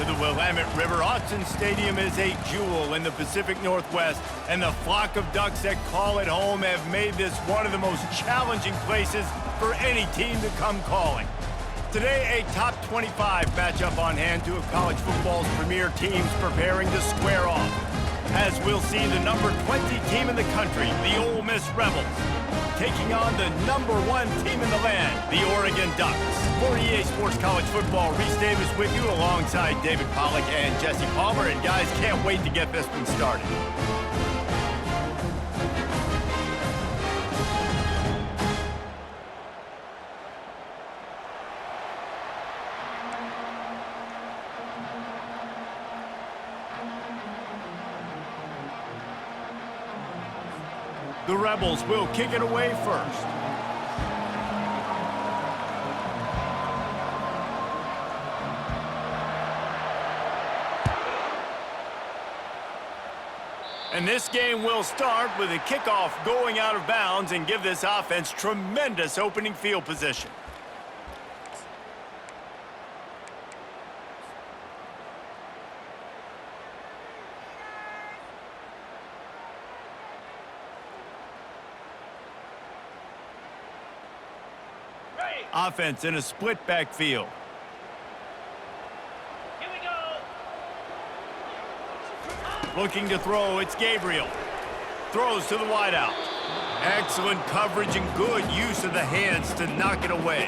to the Willamette River. Autzen Stadium is a jewel in the Pacific Northwest, and the flock of Ducks that call it home have made this one of the most challenging places for any team to come calling. Today, a top 25 matchup on hand, two of college football's premier teams preparing to square off. As we'll see the number 20 team in the country, the Ole Miss Rebels, taking on the number 1 team in the land, the Oregon Ducks. For EA Sports College Football, Reese Davis with you alongside David Pollack and Jesse Palmer. And guys, can't wait to get this one started. The Rebels will kick it away first. And this game will start with a kickoff going out of bounds and give this offense tremendous opening field position. Offense in a split backfield. Here we go. Looking to throw, it's Gabriel. Throws to the wideout. Excellent coverage and good use of the hands to knock it away.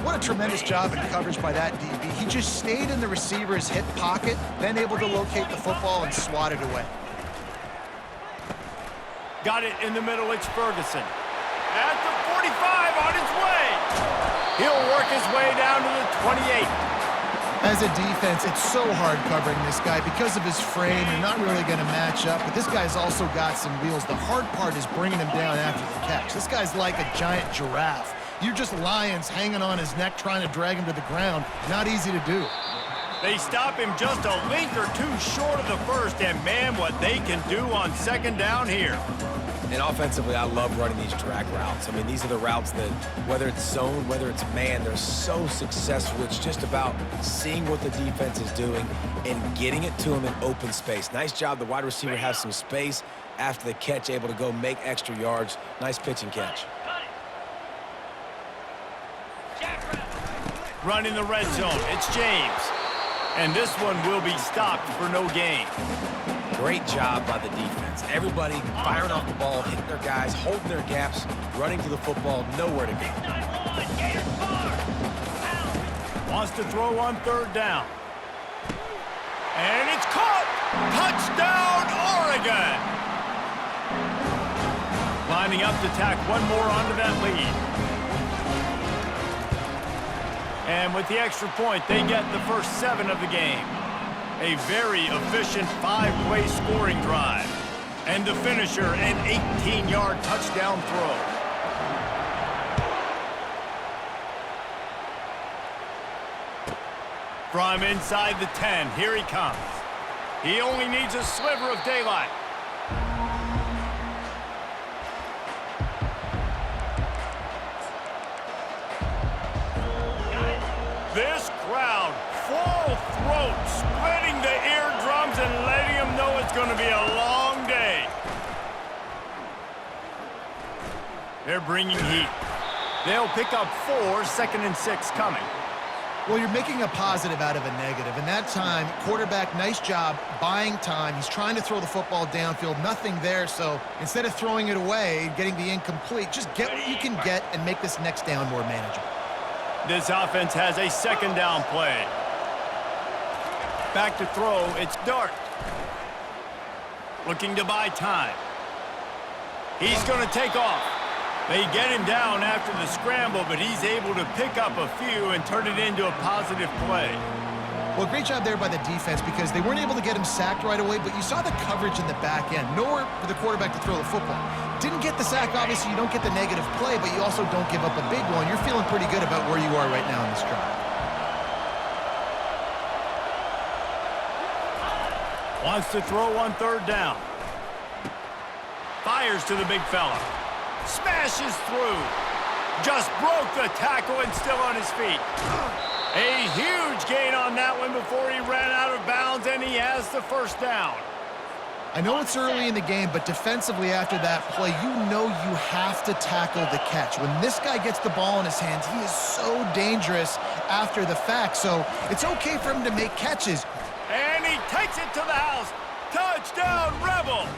What a tremendous job in coverage by that DB. He just stayed in the receiver's hip pocket, then able to locate the football and swat it away. Got it in the middle, it's Ferguson. At the 45, on his way. He'll work his way down to the 28. As a defense, it's so hard covering this guy because of his frame. You're not really going to match up, but this guy's also got some wheels. The hard part is bringing him down after the catch. This guy's like a giant giraffe. You're just lions hanging on his neck trying to drag him to the ground. Not easy to do. They stop him just a length or two short of the first, and man, what they can do on second down here. And offensively, I love running these drag routes. I mean, these are the routes that, whether it's zone, whether it's man, they're so successful. It's just about seeing what the defense is doing and getting it to them in open space. Nice job. The wide receiver has some space after the catch, able to go make extra yards. Nice pitch and catch. Running the red zone, it's James. And this one will be stopped for no gain. Great job by the defense. Everybody firing off the ball, hitting their guys, holding their gaps, running to the football, nowhere to go. Wants to throw on third down. And it's caught! Touchdown, Oregon! Lining up to tack one more onto that lead. And with the extra point, they get the first 7 of the game. A very efficient 5-play scoring drive. And the finisher, an 18-yard touchdown throw. From inside the 10, here he comes. He only needs a sliver of daylight. This crowd, full throat, splitting the eardrums and letting them know it's going to be a long day. They're bringing heat. They'll pick up 4, 2nd and 6 coming. Well, you're making a positive out of a negative. And that time, quarterback, nice job buying time. He's trying to throw the football downfield. Nothing there, so instead of throwing it away, getting the incomplete, just get what you can get and make this next down more manageable. This offense has a second down play. Back to throw, it's Dart. Looking to buy time. He's going to take off. They get him down after the scramble, but he's able to pick up a few and turn it into a positive play. Well, great job there by the defense because they weren't able to get him sacked right away, but you saw the coverage in the back end. Nowhere for the quarterback to throw the football. Didn't get the sack, obviously you don't get the negative play, but you also don't give up a big one. You're feeling pretty good about where you are right now in this drive. Wants to throw on third down. Fires to the big fella. Smashes through. Just broke the tackle and still on his feet. A huge gain on that one before he ran out of bounds, and he has the first down. I know it's early in the game, but defensively after that play, you know you have to tackle the catch. When this guy gets the ball in his hands, he is so dangerous after the fact. So it's okay for him to make catches. And he takes it to the house. Touchdown, Rebels!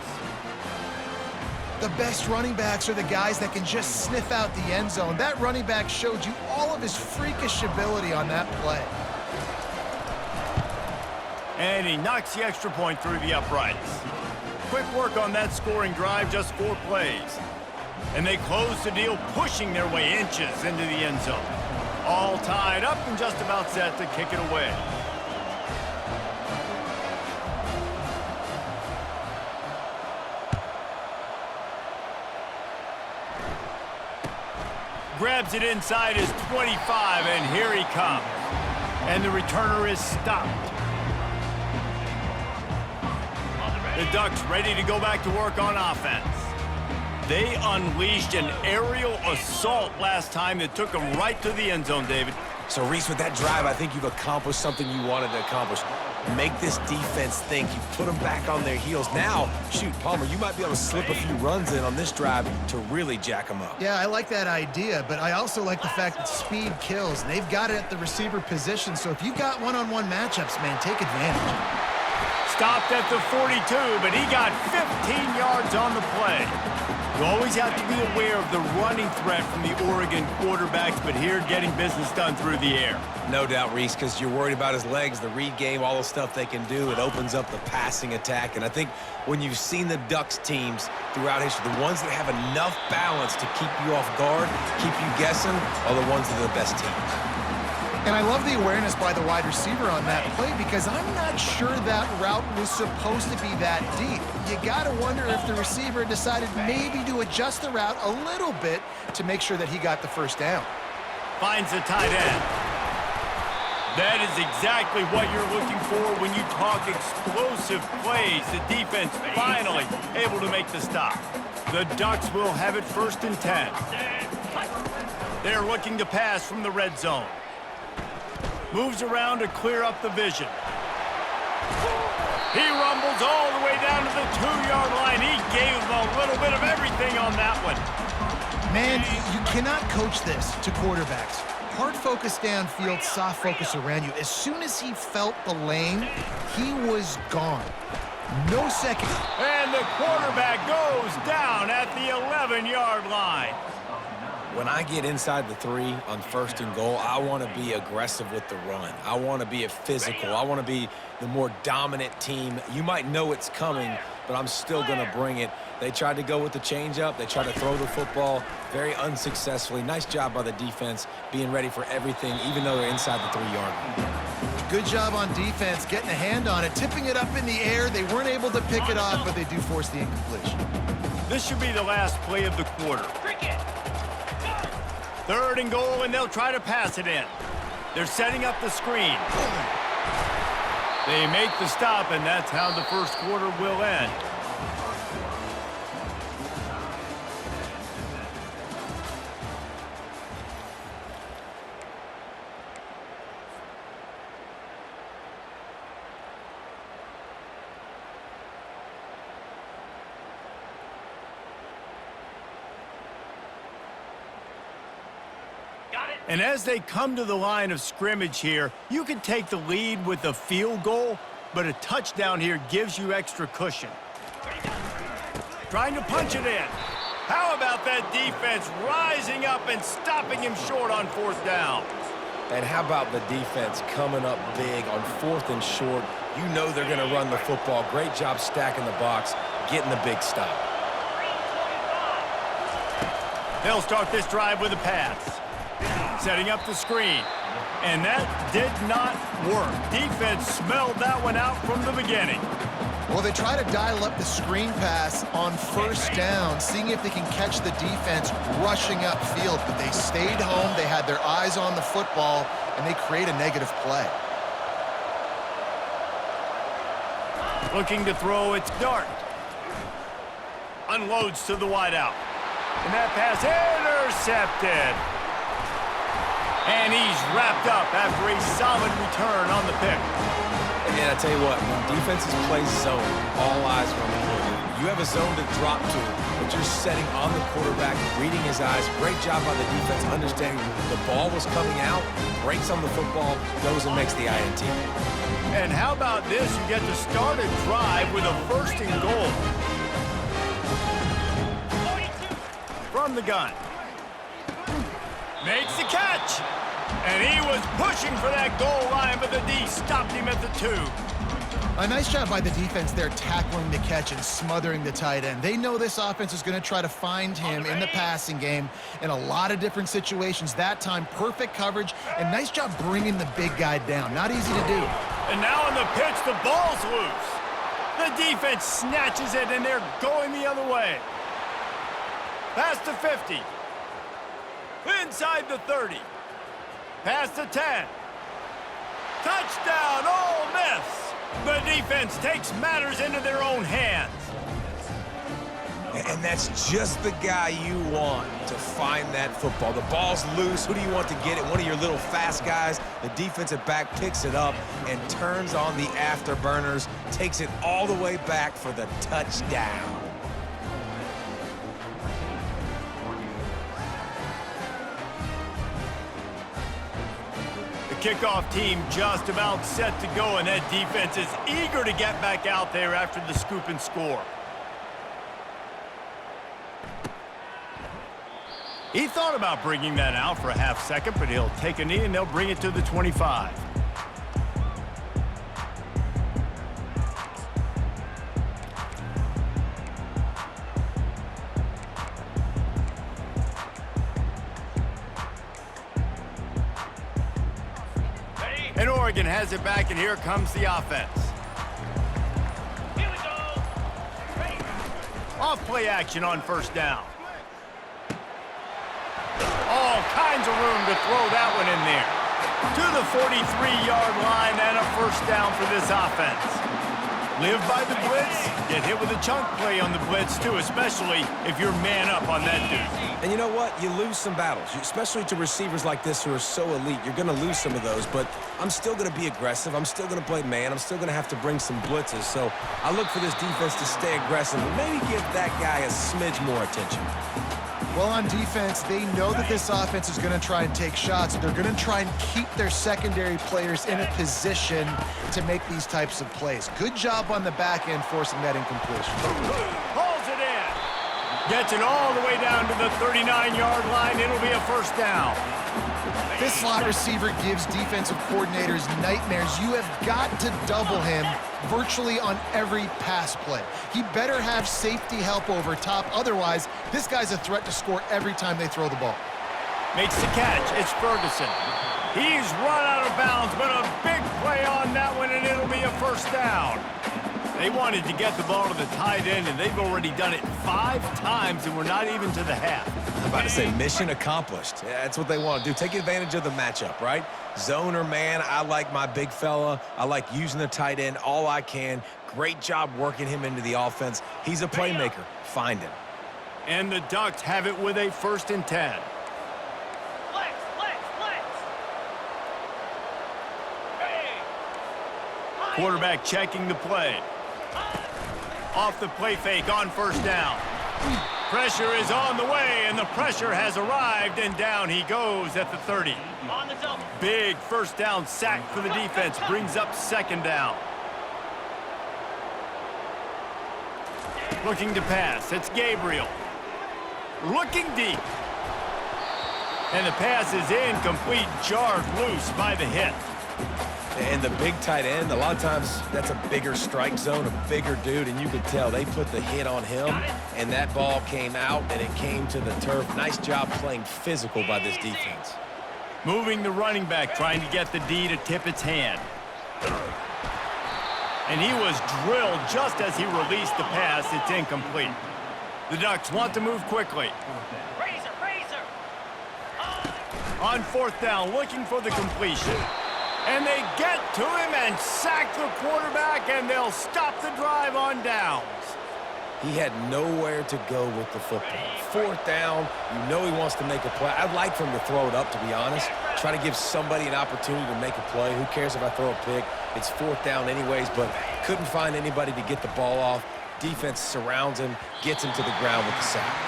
The best running backs are the guys that can just sniff out the end zone. That running back showed you all of his freakish ability on that play. And he knocks the extra point through the uprights. Quick work on that scoring drive, just 4 plays. And they close the deal, pushing their way inches into the end zone. All tied up and just about set to kick it away. Grabs it inside his 25, and here he comes. And the returner is stopped. The Ducks ready to go back to work on offense. They unleashed an aerial assault last time that took them right to the end zone, David. So, Reese, with that drive, I think you've accomplished something you wanted to accomplish. Make this defense think. You've put them back on their heels. Now, shoot, Palmer, you might be able to slip a few runs in on this drive to really jack them up. Yeah, I like that idea, but I also like the fact that speed kills. They've got it at the receiver position, so if you got one-on-one matchups, man, take advantage. Stopped at the 42, but he got 15 yards on the play. You always have to be aware of the running threat from the Oregon quarterbacks, but here getting business done through the air. No doubt, Reese, because you're worried about his legs, the read game, all the stuff they can do. It opens up the passing attack. And I think when you've seen the Ducks teams throughout history, the ones that have enough balance to keep you off guard, keep you guessing, are the ones that are the best teams. And I love the awareness by the wide receiver on that play because I'm not sure that route was supposed to be that deep. You got to wonder if the receiver decided maybe to adjust the route a little bit to make sure that he got the first down. Finds the tight end. That is exactly what you're looking for when you talk explosive plays. The defense finally able to make the stop. The Ducks will have it 1st and 10. They're looking to pass from the red zone. Moves around to clear up the vision. He rumbles all the way down to the 2-yard line. He gave him a little bit of everything on that one. Man, you cannot coach this to quarterbacks. Hard focus downfield, soft focus around you. As soon as he felt the lane, he was gone. No second. And the quarterback goes down at the 11-yard line. When I get inside the 3 on 1st and goal, I want to be aggressive with the run. I want to be physical. I want to be the more dominant team. You might know it's coming, but I'm still going to bring it. They tried to go with the changeup. They tried to throw the football very unsuccessfully. Nice job by the defense being ready for everything, even though they're inside the 3-yard line. Good job on defense, getting a hand on it, tipping it up in the air. They weren't able to pick it off, but they do force the incompletion. This should be the last play of the quarter. 3rd and goal, and they'll try to pass it in. They're setting up the screen. They make the stop, and that's how the 1st quarter will end. And as they come to the line of scrimmage here, you can take the lead with a field goal, but a touchdown here gives you extra cushion. Trying to punch it in. How about that defense rising up and stopping him short on 4th down? And how about the defense coming up big on 4th and short? You know they're going to run the football. Great job stacking the box, getting the big stop. They'll start this drive with a pass. Setting up the screen. And that did not work. Defense smelled that one out from the beginning. Well, they try to dial up the screen pass on 1st down, seeing if they can catch the defense rushing upfield, but they stayed home, they had their eyes on the football, and they create a negative play. Looking to throw, it's Dart. Unloads to the wideout. And that pass intercepted. And he's wrapped up after a solid return on the pick. And I tell you what, when defenses play zone, all eyes are on the quarterback. You have a zone to drop to, but you're setting on the quarterback, reading his eyes. Great job by the defense, understanding the ball was coming out, breaks on the football, goes and makes the INT. And how about this? You get to start a drive with a first and goal. From the gun. Makes the catch. And he was pushing for that goal line, but the D stopped him at the 2. A nice job by the defense there tackling the catch and smothering the tight end. They know this offense is going to try to find him in the passing game in a lot of different situations. That time, perfect coverage, and nice job bringing the big guy down. Not easy to do. And now on the pitch, the ball's loose. The defense snatches it, and they're going the other way. Past the 50. Inside the 30. Past the 10. Touchdown, Ole Miss. The defense takes matters into their own hands. And that's just the guy you want to find that football. The ball's loose. Who do you want to get it? One of your little fast guys. The defensive back picks it up and turns on the afterburners, takes it all the way back for the touchdown. Kickoff team just about set to go, and that defense is eager to get back out there after the scoop and score. He thought about bringing that out for a half second, but he'll take a knee and they'll bring it to the 25. And Oregon has it back, and here comes the offense. Here we go. Off play action on first down. All kinds of room to throw that one in there. To the 43-yard line and a first down for this offense. Live by the blitz, get hit with a chunk play on the blitz too, especially if you're man up on that dude. And you know what? You lose some battles, especially to receivers like this who are so elite. You're going to lose some of those, but I'm still going to be aggressive. I'm still going to play man. I'm still going to have to bring some blitzes. So I look for this defense to stay aggressive and maybe give that guy a smidge more attention. Well, on defense, they know that this offense is going to try and take shots. They're going to try and keep their secondary players in a position to make these types of plays. Good job on the back end forcing that incompletion. Pulls it in. Gets it all the way down to the 39-yard line. It'll be a first down. This slot receiver gives defensive coordinators nightmares. You have got to double him virtually on every pass play. He better have safety help over top. Otherwise, this guy's a threat to score every time they throw the ball. Makes the catch. It's Ferguson. He's run out of bounds, but a big play on that one, and it'll be a first down. They wanted to get the ball to the tight end, and they've already done it 5 times, and we're not even to the half. I'm about to say mission accomplished. Yeah, that's what they want to do. Take advantage of the matchup, right? Zone or man, I like my big fella. I like using the tight end all I can. Great job working him into the offense. He's a playmaker. Find him. And the Ducks have it with a 1st and 10. Flex. Hey. Quarterback checking the play. Off the play fake on first down. Pressure is on the way, and the pressure has arrived, and down he goes at the 30. On the double. Big first down sack for the defense, brings up 2nd down. Looking to pass, it's Gabriel. Looking deep. And the pass is incomplete, jarred loose by the hit. And the big tight end, a lot of times that's a bigger strike zone, a bigger dude, and you could tell they put the hit on him, and that ball came out, and it came to the turf. Nice job playing physical by this defense. Moving the running back, trying to get the D to tip its hand. And he was drilled just as he released the pass. It's incomplete. The Ducks want to move quickly. Razor. On 4th down, looking for the completion. And they get to him and sack the quarterback, and they'll stop the drive on downs. He had nowhere to go with the football. Fourth down, you know he wants to make a play. I'd like for him to throw it up, to be honest. Try to give somebody an opportunity to make a play. Who cares if I throw a pick? It's fourth down anyways, but couldn't find anybody to get the ball off. Defense surrounds him, gets him to the ground with the sack.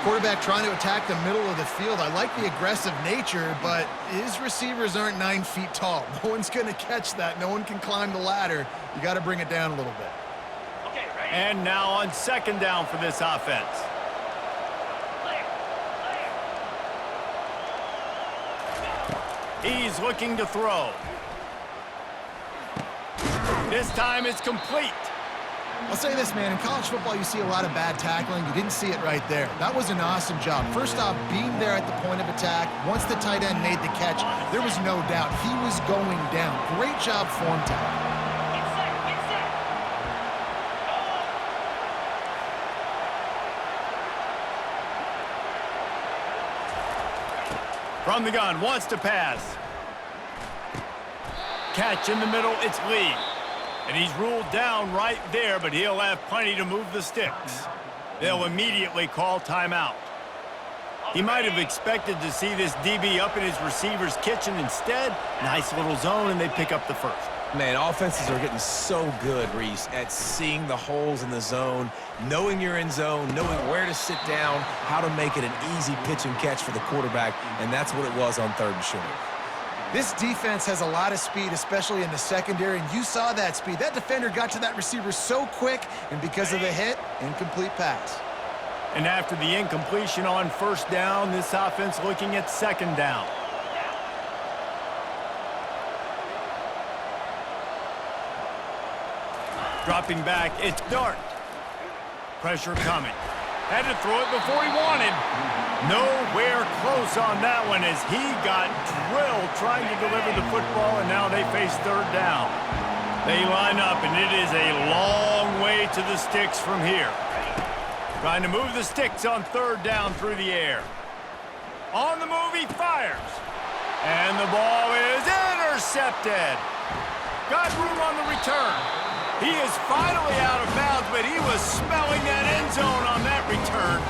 Quarterback trying to attack the middle of the field. I like the aggressive nature, but his receivers aren't 9 feet tall. No one's going to catch that. No one can climb the ladder. You got to bring it down a little bit. Okay, ready? And now on second down for this offense. He's looking to throw. This time it's complete. I'll say this, man. In college football, you see a lot of bad tackling. You didn't see it right there. That was an awesome job. First off, being there at the point of attack. Once the tight end made the catch, there was no doubt he was going down. Great job form tackle. Get set, get set. From the gun, wants to pass. Catch in the middle, it's Lee. And he's ruled down right there, but he'll have plenty to move the sticks. They'll immediately call timeout. He might have expected to see this DB up in his receiver's kitchen. Instead, nice little zone, and they pick up the first. Man, offenses are getting so good, Reese, at seeing the holes in the zone, knowing you're in zone, knowing where to sit down, how to make it an easy pitch and catch for the quarterback, and that's what it was on third and short. This defense has a lot of speed, especially in the secondary, and you saw that speed. That defender got to that receiver so quick, and because of the hit, incomplete pass. And after the incompletion on first down, this offense looking at second down. Dropping back, it's Dart. Pressure coming. Had to throw it before he wanted. Nowhere close on that one as he got drilled trying to deliver the football, and now they face third down. They line up, and it is a long way to the sticks from here. Trying to move the sticks on third down through the air. On the move, he fires. And the ball is intercepted. Got room on the return. He is finally out of bounds, but he was smelling that end zone on that return.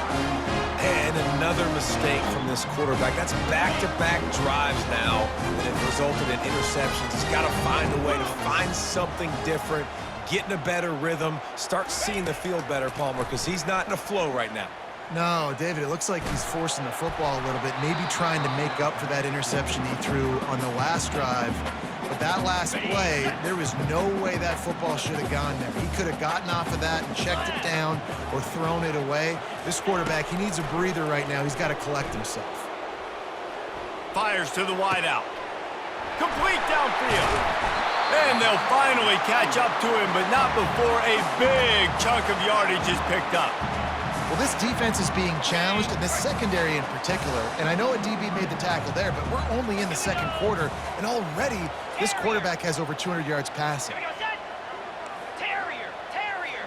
And another mistake from this quarterback. That's back-to-back drives now that have resulted in interceptions. He's got to find a way to find something different, get in a better rhythm, start seeing the field better, Palmer, because he's not in a flow right now. No, David, it looks like he's forcing the football a little bit, maybe trying to make up for that interception he threw on the last drive. But that last play, there was no way that football should have gone there. He could have gotten off of that and checked it down or thrown it away. This quarterback, he needs a breather right now. He's got to collect himself. Fires to the wideout. Complete downfield. And they'll finally catch up to him, but not before a big chunk of yardage is picked up. Well, this defense is being challenged, and this secondary in particular. And I know a DB made the tackle there, but we're only in the second quarter, and already this quarterback has over 200 yards passing. Here we go, set. Terrier, terrier.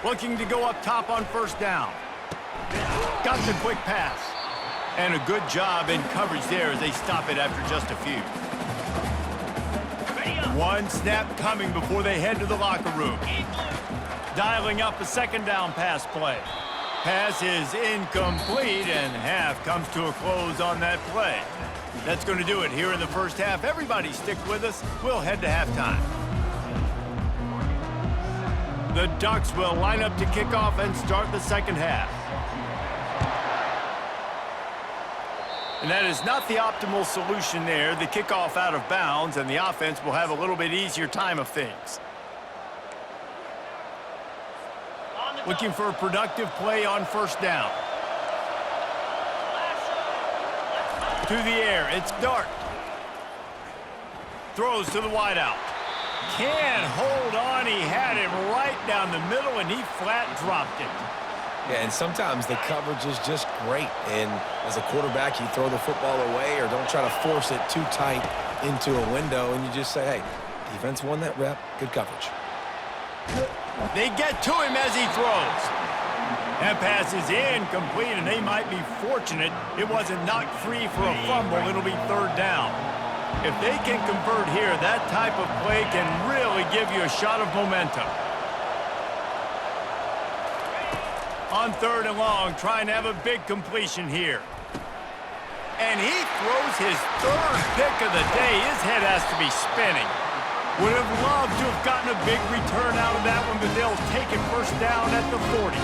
Looking to go up top on first down. Got the quick pass. And a good job in coverage there as they stop it after just a few. Ready up. One snap coming before they head to the locker room. Keep blue. Dialing up a second down pass play. Pass is incomplete, and half comes to a close on that play. That's going to do it here in the first half. Everybody stick with us. We'll head to halftime. The Ducks will line up to kick off and start the second half. And that is not the optimal solution there. The kickoff out of bounds, and the offense will have a little bit easier time of things. Looking for a productive play on first down. To the air, it's Dart. Throws to the wideout. Can't hold on. He had him right down the middle, and he flat dropped it. Yeah, and sometimes the coverage is just great. And as a quarterback, you throw the football away or don't try to force it too tight into a window, and you just say, hey, defense won that rep, good coverage. They get to him as he throws. That pass is incomplete, and they might be fortunate it wasn't knocked free for a fumble. It'll be third down. If they can convert here, that type of play can really give you a shot of momentum. On 3rd and long, trying to have a big completion here. And he throws his 3rd pick of the day. His head has to be spinning. Would have loved to have gotten a big return out of that one, but they'll take it first down at the 40.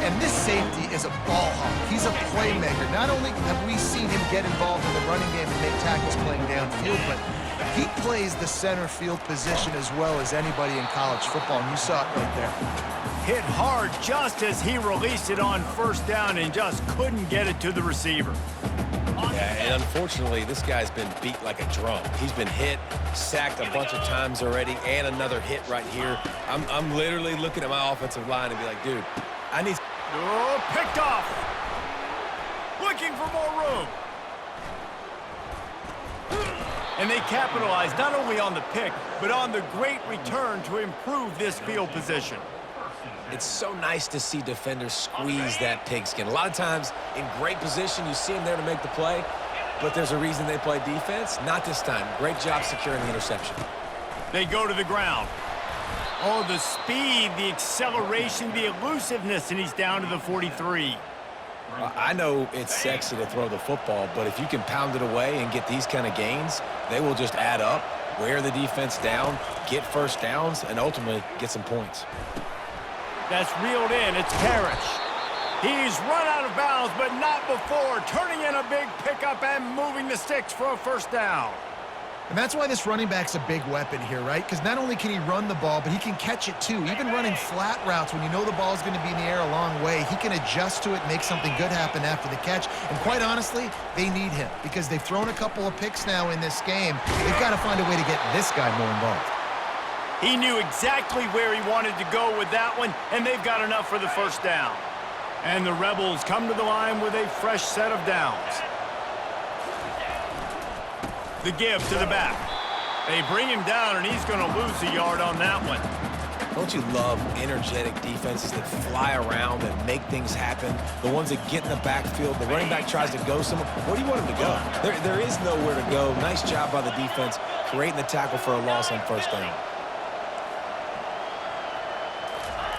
And this safety is a ball hawk. He's a playmaker. Not only have we seen him get involved in the running game and make tackles playing downfield, but he plays the center field position as well as anybody in college football, and you saw it right there. Hit hard just as he released it on first down and just couldn't get it to the receiver. Yeah, and unfortunately, this guy's been beat like a drum. He's been hit, sacked a bunch of times already, and another hit right here. I'm literally looking at my offensive line and be like, dude, I need... Oh, picked off. Looking for more room. And they capitalize not only on the pick, but on the great return to improve this field position. It's so nice to see defenders squeeze that pigskin. A lot of times, in great position, you see them there to make the play, but there's a reason they play defense. Not this time. Great job securing the interception. They go to the ground. Oh, the speed, the acceleration, the elusiveness, and he's down to the 43. I know it's sexy to throw the football, but if you can pound it away and get these kind of gains, they will just add up, wear the defense down, get first downs, and ultimately get some points. That's reeled in. It's Parrish. He's run out of bounds, but not before. Turning in a big pickup and moving the sticks for a first down. And that's why this running back's a big weapon here, right? Because not only can he run the ball, but he can catch it too. Even running flat routes when you know the ball's going to be in the air a long way, he can adjust to it, make something good happen after the catch. And quite honestly, they need him because they've thrown a couple of picks now in this game. They've got to find a way to get this guy more involved. He knew exactly where he wanted to go with that one, and they've got enough for the first down. And the Rebels come to the line with a fresh set of downs. The give to the back. They bring him down, and he's going to lose a yard on that one. Don't you love energetic defenses that fly around and make things happen? The ones that get in the backfield, the running back tries to go somewhere. Where do you want him to go? There is nowhere to go. Nice job by the defense, creating the tackle for a loss on first down.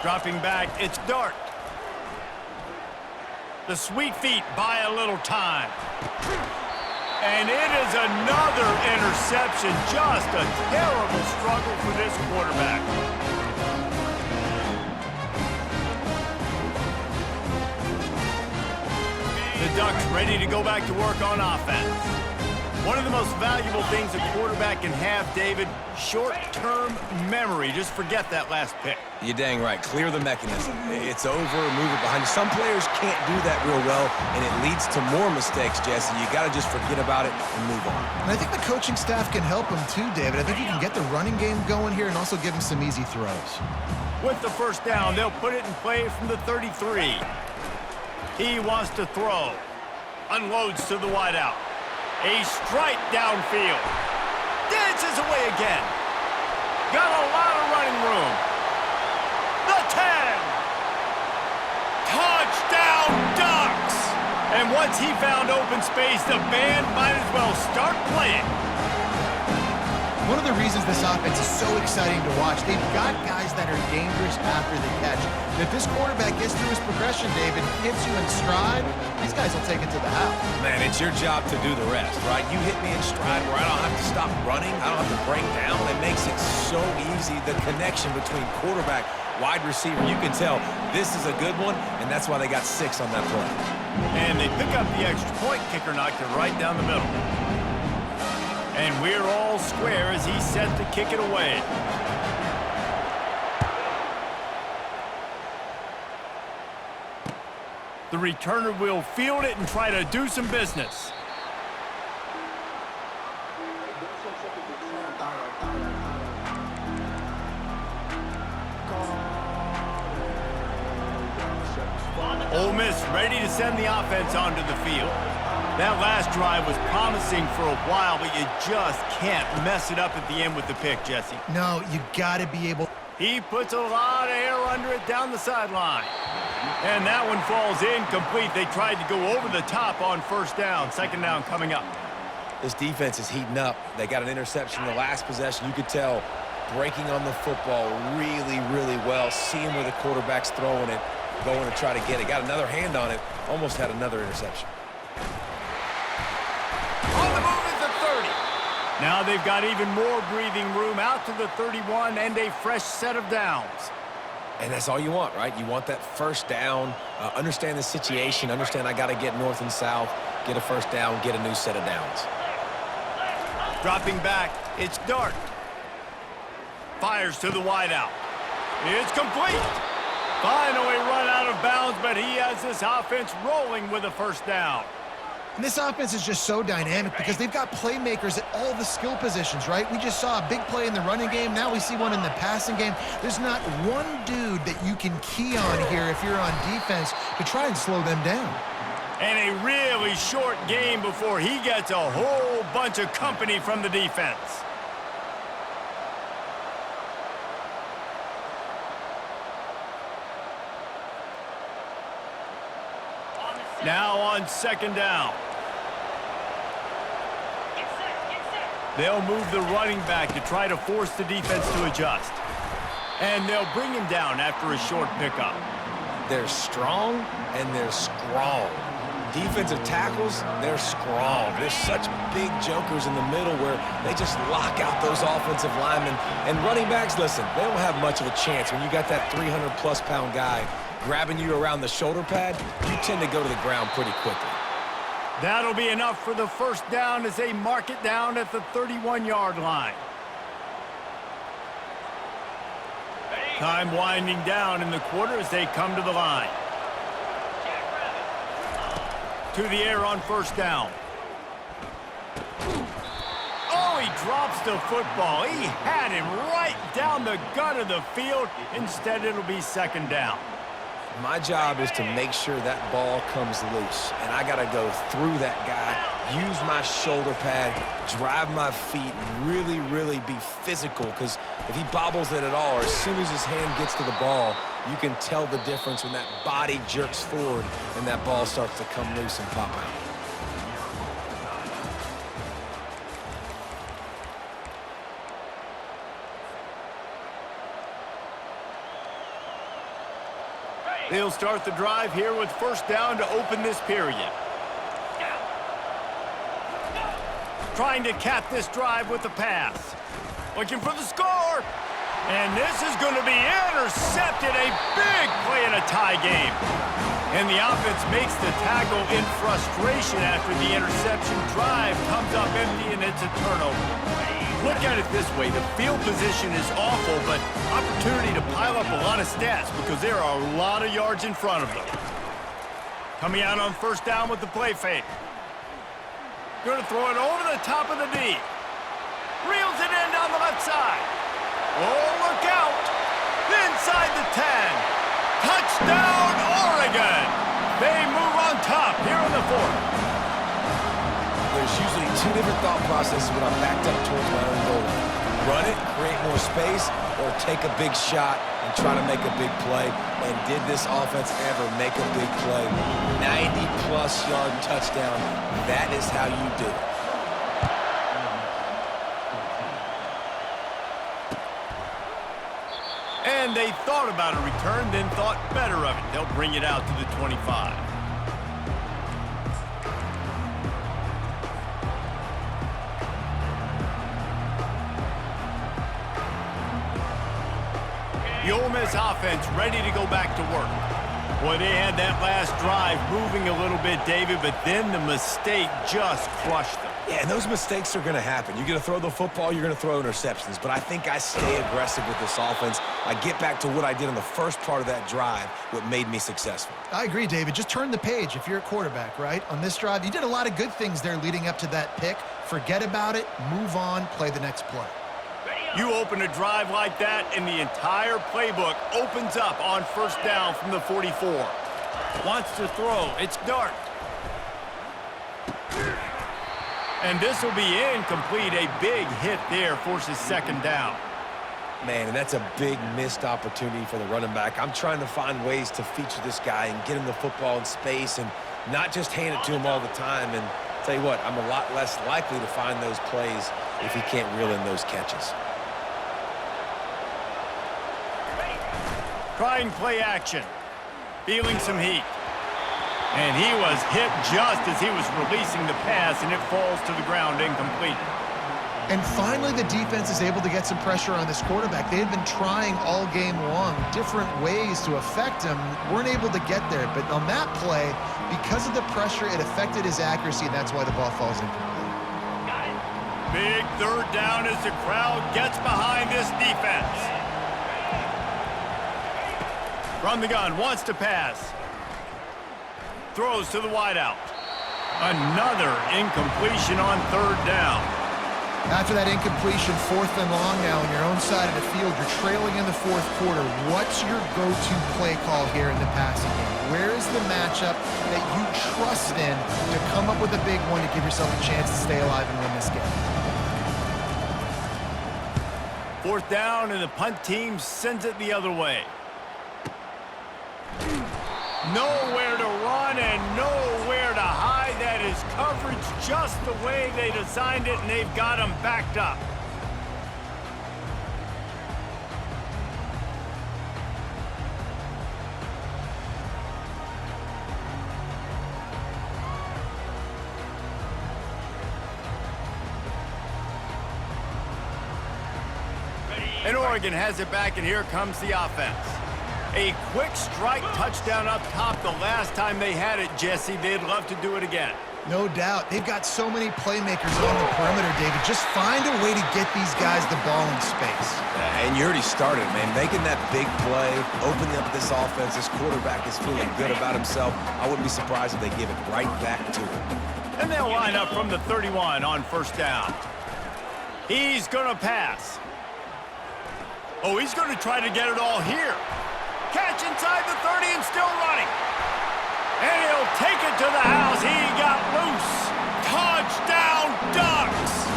Dropping back, it's Dart. The sweet feet buy a little time. And it is another interception. Just a terrible struggle for this quarterback. The Ducks ready to go back to work on offense. One of the most valuable things a quarterback can have, David, short-term memory. Just forget that last pick. You're dang right. Clear the mechanism. It's over, move it behind you. Some players can't do that real well, and it leads to more mistakes, Jesse. You got to just forget about it and move on. And I think the coaching staff can help him too, David. I think you can get the running game going here and also give him some easy throws. With the first down, they'll put it in play from the 33. He wants to throw. Unloads to the wideout. A strike downfield. Dances away again. Got a lot of running room. The 10. Touchdown Ducks. And once he found open space, the band might as well start playing. One of the reasons this offense is so exciting to watch, they've got guys that are dangerous after the catch. And if this quarterback gets through his progression, David, hits you in stride, these guys will take it to the house. Man, it's your job to do the rest, right? You hit me in stride where I don't have to stop running. I don't have to break down. It makes it so easy. The connection between quarterback, wide receiver, you can tell this is a good one, and that's why they got 6 on that play. And they pick up the extra point. Kicker knocked it right down the middle. And we're all square as he's set to kick it away. The returner will field it and try to do some business. Ole Miss ready to send the offense onto the field. That last drive was promising for a while, but you just can't mess it up at the end with the pick, Jesse. No, you got to be able. He puts a lot of air under it down the sideline. And that one falls incomplete. They tried to go over the top on first down. Second down coming up. This defense is heating up. They got an interception in the last possession. You could tell breaking on the football really, really well, seeing where the quarterback's throwing it. going to try to get it. Got another hand on it. Almost had another interception. On the move is the 30. Now they've got even more breathing room out to the 31 and a fresh set of downs. And that's all you want, right? You want that first down, understand the situation, understand I got to get north and south, get a first down, get a new set of downs. Dropping back, it's Dart. Fires to the wideout. It's complete. Finally run out of bounds, but he has this offense rolling with a first down. And this offense is just so dynamic because they've got playmakers at all the skill positions, right? We just saw a big play in the running game. Now we see one in the passing game. There's not one dude that you can key on here if you're on defense to try and slow them down. And a really short game before he gets a whole bunch of company from the defense. Now on second down. They'll move the running back to try to force the defense to adjust. And they'll bring him down after a short pickup. They're strong and they're strong. Defensive tackles, they're strong. There's such big jokers in the middle where they just lock out those offensive linemen. And running backs, listen, they don't have much of a chance. When you got that 300-plus pound guy grabbing you around the shoulder pad, you tend to go to the ground pretty quickly. That'll be enough for the first down as they mark it down at the 31-yard line. Time winding down in the quarter as they come to the line. To the air on first down. Oh, he drops the football. He had him right down the gut of the field. Instead, it'll be second down. My job is to make sure that ball comes loose, and I got to go through that guy, use my shoulder pad, drive my feet, really, really be physical, because if he bobbles it at all, or as soon as his hand gets to the ball, you can tell the difference when that body jerks forward and that ball starts to come loose and pop out. They'll start the drive here with first down to open this period. Trying to cap this drive with the pass. Looking for the score. And this is going to be intercepted. A big play in a tie game. And the offense makes the tackle in frustration after the interception. Drive comes up empty, and it's a turnover. Look at it this way. The field position is awful, but opportunity to pile up a lot of stats because there are a lot of yards in front of them. Coming out on first down with the play fake. Going to throw it over the top of the D. Reels it in down the left side. Oh, look out. Inside the 10. Touchdown, Oregon. They move on top here in the fourth. There's usually two different thought processes when I'm backed up towards my own goal. Run it, create more space, or take a big shot and try to make a big play. And did this offense ever make a big play? 90-plus yard touchdown. That is how you do it. And they thought about a return, then thought better of it. They'll bring it out to the 25. The Ole Miss offense ready to go back to work. Boy, they had that last drive moving a little bit, David, but then the mistake just crushed them. Yeah, and those mistakes are going to happen. You're going to throw the football, you're going to throw interceptions. But I think I stay aggressive with this offense. I get back to what I did in the first part of that drive, what made me successful. I agree, David. Just turn the page if you're a quarterback, right? On this drive, you did a lot of good things there leading up to that pick. Forget about it, move on, play the next play. You open a drive like that, and the entire playbook opens up on first down from the 44. Wants to throw. It's Dart. And this will be incomplete. A big hit there forces second down. Man, and that's a big missed opportunity for the running back. I'm trying to find ways to feature this guy and get him the football in space and not just hand it to him all the time. And tell you what, I'm a lot less likely to find those plays if he can't reel in those catches. Trying play action. feeling some heat. And he was hit just as he was releasing the pass, and it falls to the ground incomplete. And finally, the defense is able to get some pressure on this quarterback. They had been trying all game long different ways to affect him, weren't able to get there. But on that play, because of the pressure, it affected his accuracy, and that's why the ball falls incomplete. Got it. Big third down as the crowd gets behind this defense. From the gun, wants to pass. Throws to the wideout. Another incompletion on third down. After that incompletion, 4th and long now on your own side of the field, you're trailing in the 4th quarter. What's your go-to play call here in the passing game? Where is the matchup that you trust in to come up with a big one to give yourself a chance to stay alive and win this game? 4th down, and the punt team sends it the other way. Nowhere to run and nowhere to hide. That is coverage just the way they designed it, and they've got him backed up. And Oregon has it back, and here comes the offense. A quick strike touchdown up top the last time they had it, Jesse. They'd love to do it again. No doubt. They've got so many playmakers on the perimeter, David. Just find a way to get these guys the ball in space. And you already started, man. Making that big play, opening up this offense. This quarterback is feeling good about himself. I wouldn't be surprised if they give it right back to him. And they'll line up from the 31 on 1st down. He's going to pass. Oh, he's going to try to get it all here. Catch inside the 30 and still running. And he'll take it to the house. He got loose. Touchdown, Ducks!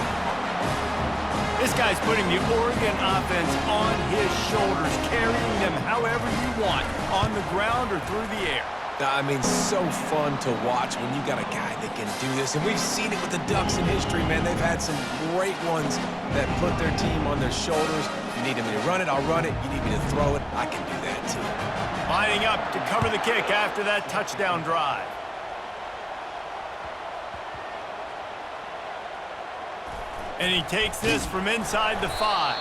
This guy's putting the Oregon offense on his shoulders, carrying them however you want, on the ground or through the air. I mean, so fun to watch when you got a guy that can do this. And we've seen it with the Ducks in history, man. They've had some great ones that put their team on their shoulders. You need me to run it, I'll run it. You need me to throw it, I can do that too. Lining up to cover the kick after that touchdown drive. And he takes this from inside the 5.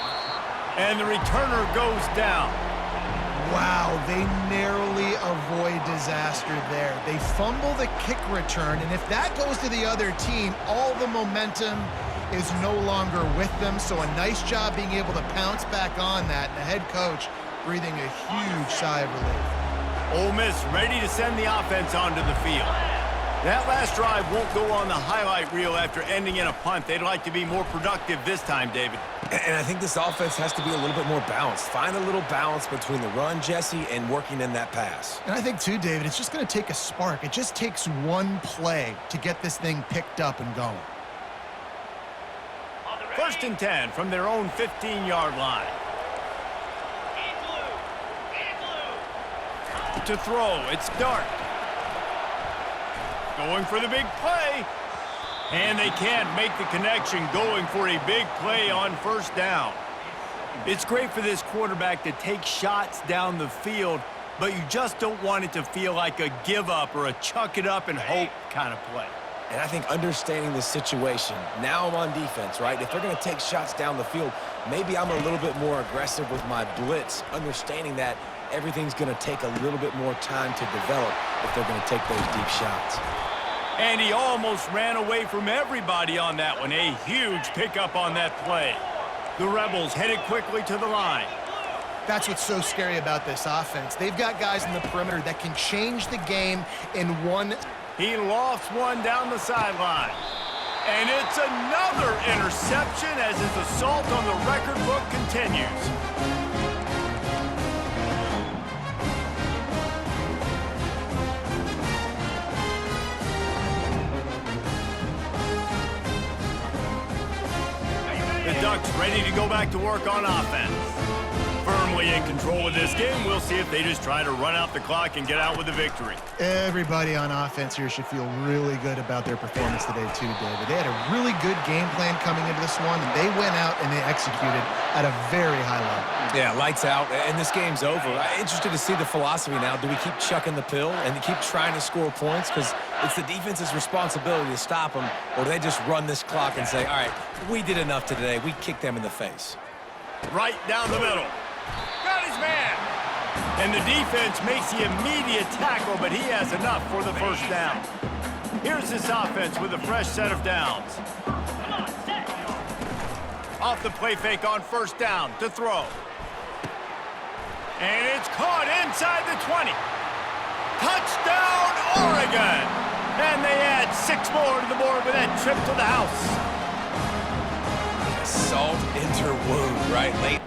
And the returner goes down. Wow, they narrowly avoid disaster there. They fumble the kick return, and if that goes to the other team, all the momentum is no longer with them. So a nice job being able to pounce back on that. And the head coach breathing a huge sigh of relief. Ole Miss ready to send the offense onto the field. That last drive won't go on the highlight reel after ending in a punt. They'd like to be more productive this time, David. And I think this offense has to be a little bit more balanced. Find a little balance between the run, Jesse, and working in that pass. And I think, too, David, it's just going to take a spark. It just takes one play to get this thing picked up and going. 1st and 10 from their own 15-yard line. To throw, it's Dart. Going for the big play. And they can't make the connection, going for a big play on 1st down. It's great for this quarterback to take shots down the field, but you just don't want it to feel like a give up or a chuck it up and hope kind of play. And I think understanding the situation, now I'm on defense, right? If they're going to take shots down the field, maybe I'm a little bit more aggressive with my blitz, understanding that everything's going to take a little bit more time to develop if they're going to take those deep shots. And he almost ran away from everybody on that one. A huge pickup on that play. The Rebels headed quickly to the line. That's what's so scary about this offense. They've got guys in the perimeter that can change the game in one. He lofts one down the sideline. And it's another interception as his assault on the record book continues. The Ducks ready to go back to work on offense. Firmly in control of this game. We'll see if they just try to run out the clock and get out with a victory. Everybody on offense here should feel really good about their performance today too, David. They had a really good game plan coming into this one, and they went out and they executed at a very high level. Yeah, lights out, and this game's over. I'm interested to see the philosophy now. Do we keep chucking the pill and keep trying to score points? Because it's the defense's responsibility to stop them, or do they just run this clock and say, all right, we did enough today. We kicked them in the face. Right down the middle. Got his man. And the defense makes the immediate tackle, but he has enough for the first down. Here's this offense with a fresh set of downs. Come on, set. Off the play fake on first down to throw. And it's caught inside the 20. Touchdown, Oregon! And they add 6 more to the board with that trip to the house. Salt into wound, right? Late